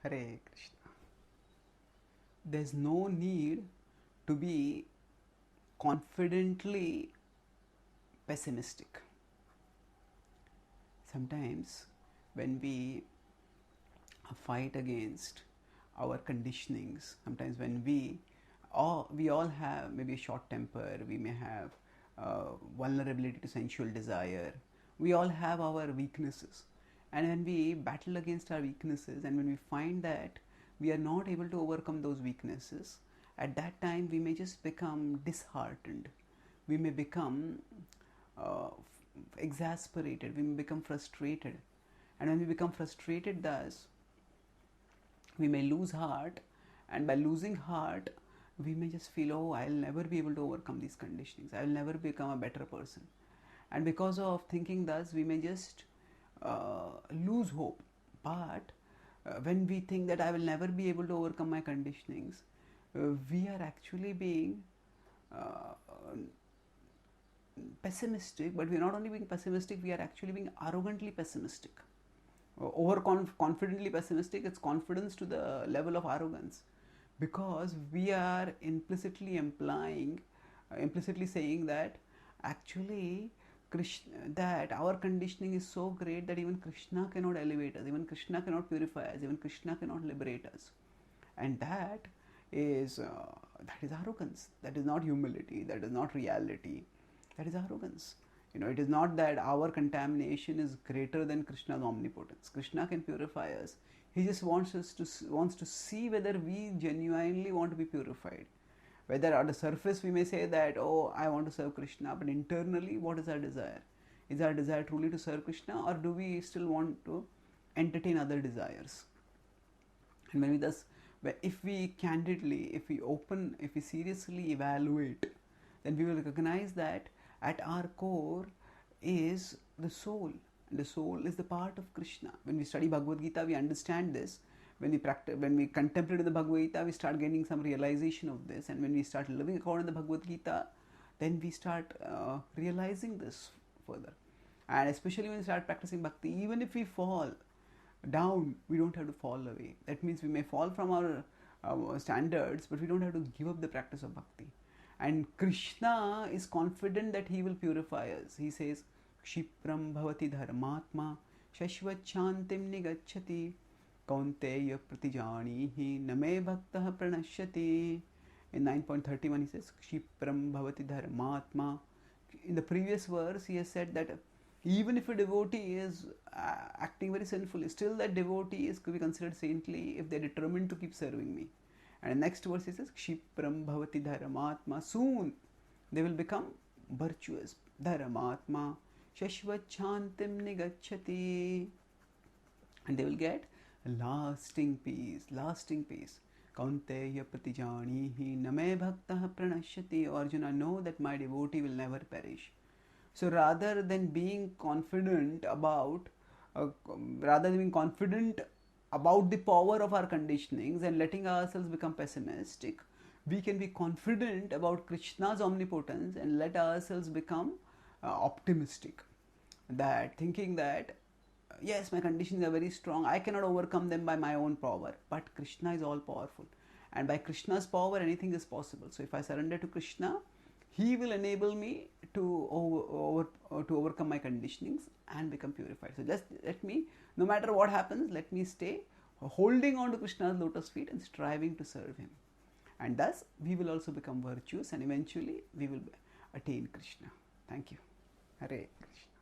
Hare Krishna. There's no need to be confidently pessimistic. Sometimes when we fight against our conditionings, sometimes when we all have maybe a short temper, we may have vulnerability to sensual desire, we all have our weaknesses, and when we battle against our weaknesses and when we find that we are not able to overcome those weaknesses, at that time we may just become disheartened, we may become exasperated, we may become frustrated, and when we become frustrated, thus we may lose heart, and by losing heart we may just feel, oh, I'll never be able to overcome these conditionings, I will never become a better person, and because of thinking thus we may just lose hope. But when we think that I will never be able to overcome my conditionings, we are actually being pessimistic. But we are not only being pessimistic, we are actually being arrogantly pessimistic, confidently pessimistic. It's confidence to the level of arrogance, because we are implicitly saying that actually that our conditioning is so great that even Krishna cannot elevate us, even Krishna cannot purify us, even Krishna cannot liberate us, and that is arrogance. That is not humility. That is not reality. That is arrogance. It is not that our contamination is greater than Krishna's omnipotence. Krishna can purify us. He just wants to see whether we genuinely want to be purified. Whether at the surface we may say that, oh, I want to serve Krishna, but internally, what is our desire? Is our desire truly to serve Krishna, or do we still want to entertain other desires? And when we thus, if we candidly, if we seriously evaluate, then we will recognize that at our core is the soul. The soul is the part of Krishna. When we study Bhagavad-gita, we understand this. When we contemplate the Bhagavad-gita, we start gaining some realization of this. And when we start living according to the Bhagavad-gita, then we start realizing this further. And especially when we start practicing bhakti, even if we fall down, we don't have to fall away. That means we may fall from our standards, but we don't have to give up the practice of bhakti. And Krishna is confident that he will purify us. He says, Kshipram bhavati dharmatma shashvachantim nigacchati kaunteya pratijanihi name bhaktah pranashyati. In 9.31 he says, Kshipram bhavati dharmatma. In the previous verse he has said that even if a devotee is acting very sinfully, still that devotee is to be considered saintly if they are determined to keep serving me. And the next verse he says, Kshipram bhavati dharmatma. Soon they will become virtuous. Dharmatma shashvachantim nigacchati. And they will get lasting peace. Lasting peace. Kaunteya pratijanihi name bhaktah pranashyati. Arjuna, know that my devotee will never perish. So rather than being confident about the power of our conditionings and letting ourselves become pessimistic, we can be confident about Krishna's omnipotence and let ourselves become optimistic. That thinking that yes, my conditions are very strong, I cannot overcome them by my own power, but Krishna is all powerful, and by Krishna's power anything is possible. So if I surrender to Krishna, he will enable me to overcome my conditionings and become purified. So just let me, no matter what happens, let me stay holding on to Krishna's lotus feet and striving to serve him. And thus we will also become virtuous, and eventually we will attain Krishna. Thank you. Hare Krishna.